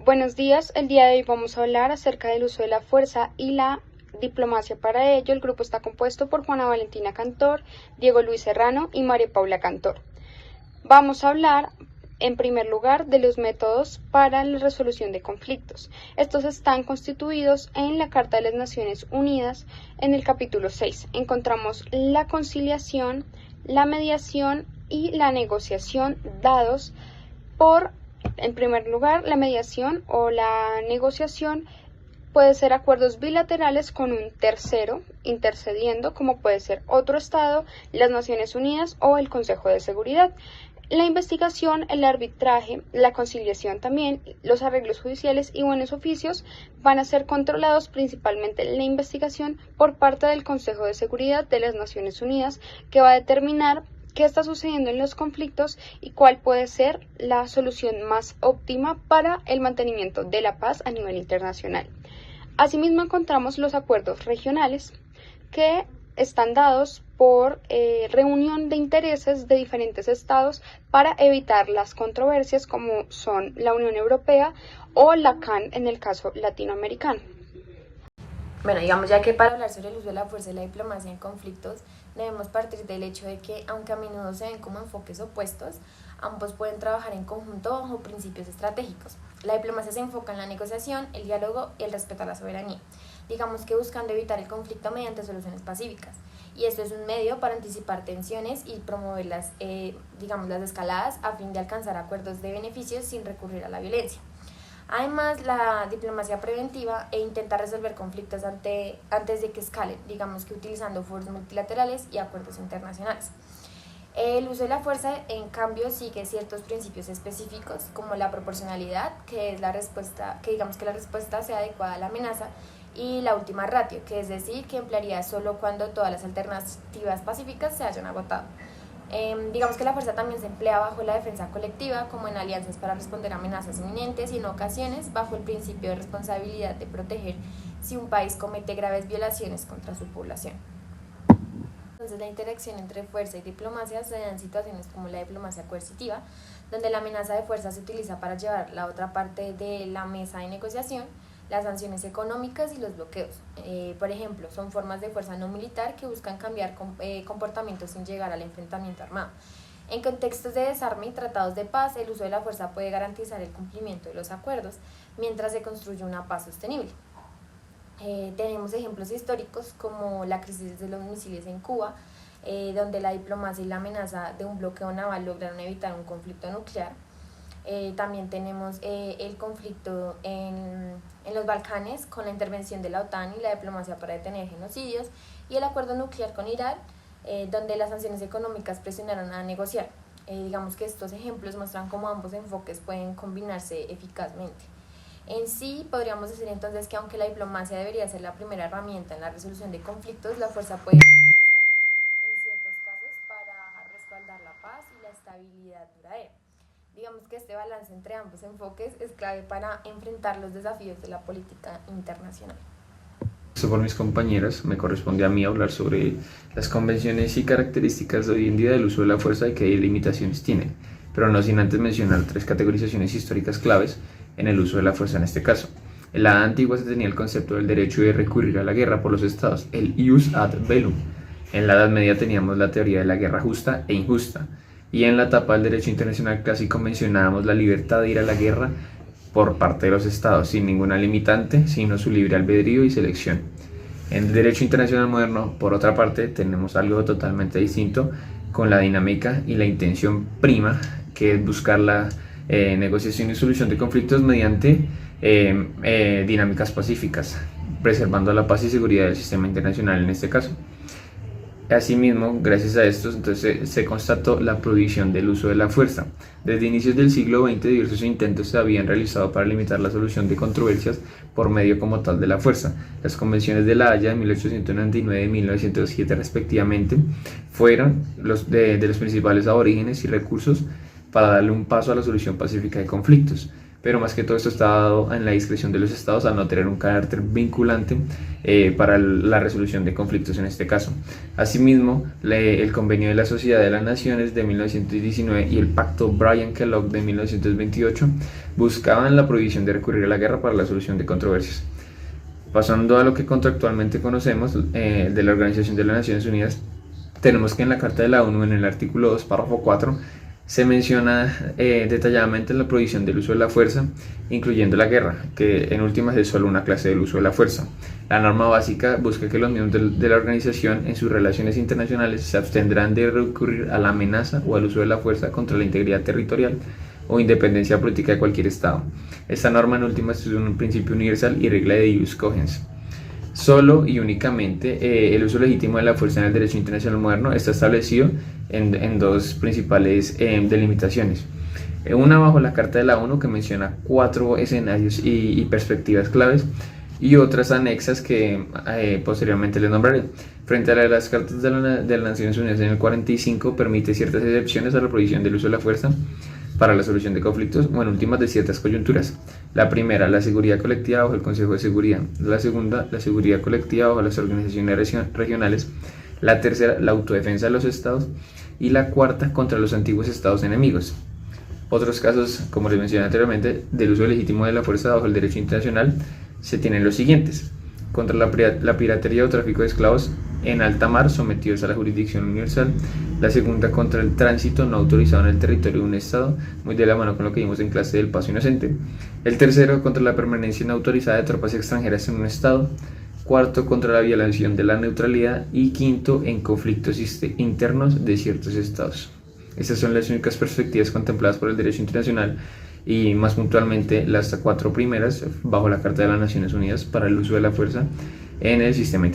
Buenos días, el día de hoy vamos a hablar acerca del uso de la fuerza y la diplomacia. Para ello, el grupo está compuesto por Juana Valentina Cantor, Diego Luis Serrano y María Paula Cantor. Vamos a hablar, en primer lugar, de los métodos para la resolución de conflictos. Estos están constituidos en la Carta de las Naciones Unidas, en el capítulo 6. Encontramos la conciliación, la mediación y la negociación dados por, en primer lugar, la mediación o la negociación puede ser acuerdos bilaterales con un tercero intercediendo, como puede ser otro Estado, las Naciones Unidas o el Consejo de Seguridad. La investigación, el arbitraje, la conciliación también, los arreglos judiciales y buenos oficios van a ser controlados principalmente la investigación por parte del Consejo de Seguridad de las Naciones Unidas, que va a determinar qué está sucediendo en los conflictos y cuál puede ser la solución más óptima para el mantenimiento de la paz a nivel internacional. Asimismo, encontramos los acuerdos regionales que están dados por reunión de intereses de diferentes estados para evitar las controversias como son la Unión Europea o la CAN en el caso latinoamericano. Bueno, digamos ya que para hablar sobre el uso de la fuerza y la diplomacia en conflictos, debemos partir del hecho de que, aunque a menudo se ven como enfoques opuestos, ambos pueden trabajar en conjunto bajo principios estratégicos. La diplomacia se enfoca en la negociación, el diálogo y el respeto a la soberanía, digamos que buscando evitar el conflicto mediante soluciones pacíficas. Y esto es un medio para anticipar tensiones y promover las escaladas a fin de alcanzar acuerdos de beneficios sin recurrir a la violencia. Además, la diplomacia preventiva intenta resolver conflictos antes de que escalen, digamos que utilizando foros multilaterales y acuerdos internacionales. El uso de la fuerza, en cambio, sigue ciertos principios específicos, como la proporcionalidad, que es la respuesta sea adecuada a la amenaza, y la última ratio, que es decir, que emplearía solo cuando todas las alternativas pacíficas se hayan agotado. Digamos que la fuerza también se emplea bajo la defensa colectiva, como en alianzas para responder a amenazas inminentes y en ocasiones bajo el principio de responsabilidad de proteger si un país comete graves violaciones contra su población. Entonces, la interacción entre fuerza y diplomacia se da en situaciones como la diplomacia coercitiva, donde la amenaza de fuerza se utiliza para llevar la otra parte de la mesa de negociación, las sanciones económicas y los bloqueos. Por ejemplo, son formas de fuerza no militar que buscan cambiar comportamientos sin llegar al enfrentamiento armado. En contextos de desarme y tratados de paz, el uso de la fuerza puede garantizar el cumplimiento de los acuerdos mientras se construye una paz sostenible. Tenemos ejemplos históricos como la crisis de los misiles en Cuba, donde la diplomacia y la amenaza de un bloqueo naval lograron evitar un conflicto nuclear. También tenemos el conflicto en los Balcanes con la intervención de la OTAN y la diplomacia para detener genocidios, y el acuerdo nuclear con Irán, donde las sanciones económicas presionaron a negociar. Digamos que estos ejemplos muestran cómo ambos enfoques pueden combinarse eficazmente. En sí, podríamos decir entonces que aunque la diplomacia debería ser la primera herramienta en la resolución de conflictos, la fuerza puede ser necesaria en ciertos casos para respaldar la paz y la estabilidad duradera. Digamos que este balance entre ambos enfoques es clave para enfrentar los desafíos de la política internacional. Por mis compañeras, me corresponde a mí hablar sobre las convenciones y características de hoy en día del uso de la fuerza y qué limitaciones tienen, pero no sin antes mencionar tres categorizaciones históricas claves en el uso de la fuerza en este caso. En la Edad Antigua se tenía el concepto del derecho de recurrir a la guerra por los estados, el ius ad bellum. En la Edad Media teníamos la teoría de la guerra justa e injusta, y en la etapa del derecho internacional clásico mencionábamos la libertad de ir a la guerra por parte de los estados, sin ninguna limitante, sino su libre albedrío y selección. En el derecho internacional moderno, por otra parte, tenemos algo totalmente distinto, con la dinámica y la intención prima, que es buscar la negociación y solución de conflictos mediante dinámicas pacíficas, preservando la paz y seguridad del sistema internacional en este caso. Asimismo, gracias a esto, entonces se constató la prohibición del uso de la fuerza. Desde inicios del siglo XX, diversos intentos se habían realizado para limitar la solución de controversias por medio como tal de la fuerza. Las convenciones de La Haya de 1899 y 1907 respectivamente fueron de los principales aborígenes y recursos para darle un paso a la solución pacífica de conflictos. pero más que todo esto está dado en la discreción de los estados al no tener un carácter vinculante para la resolución de conflictos en este caso. Asimismo, el Convenio de la Sociedad de las Naciones de 1919 y el Pacto Bryan-Kellogg de 1928 buscaban la prohibición de recurrir a la guerra para la solución de controversias. Pasando a lo que contractualmente conocemos de la Organización de las Naciones Unidas, tenemos que en la Carta de la ONU, en el artículo 2, párrafo 4, se menciona detalladamente la prohibición del uso de la fuerza, incluyendo la guerra, que en últimas es solo una clase del uso de la fuerza. La norma básica busca que los miembros de la organización en sus relaciones internacionales se abstendrán de recurrir a la amenaza o al uso de la fuerza contra la integridad territorial o independencia política de cualquier Estado. Esta norma en últimas es un principio universal y regla de ius cogens. Solo y únicamente el uso legítimo de la fuerza en el derecho internacional moderno está establecido en dos principales delimitaciones. Una bajo la Carta de la ONU, que menciona 4 escenarios y perspectivas claves, y otras anexas que posteriormente les nombraré. Frente a las cartas de las Naciones Unidas en el 45 permite ciertas excepciones a la prohibición del uso de la fuerza para la solución de conflictos o en últimas de ciertas coyunturas. La primera, la seguridad colectiva bajo el Consejo de Seguridad. La segunda, la seguridad colectiva bajo las organizaciones regionales. La tercera, la autodefensa de los estados. Y la cuarta, contra los antiguos estados enemigos. Otros casos, como les mencioné anteriormente, del uso legítimo de la fuerza bajo el derecho internacional se tienen los siguientes: contra la piratería o tráfico de esclavos en alta mar sometidos a la jurisdicción universal. La segunda, contra el tránsito no autorizado en el territorio de un estado, muy de la mano con lo que vimos en clase del paso inocente. El tercero, contra la permanencia no autorizada de tropas extranjeras en un estado. Cuarto, contra la violación de la neutralidad. Y quinto, en conflictos internos de ciertos estados. Estas son las únicas perspectivas contempladas por el derecho internacional y más puntualmente las 4 primeras bajo la Carta de las Naciones Unidas para el uso de la fuerza en el sistema internacional.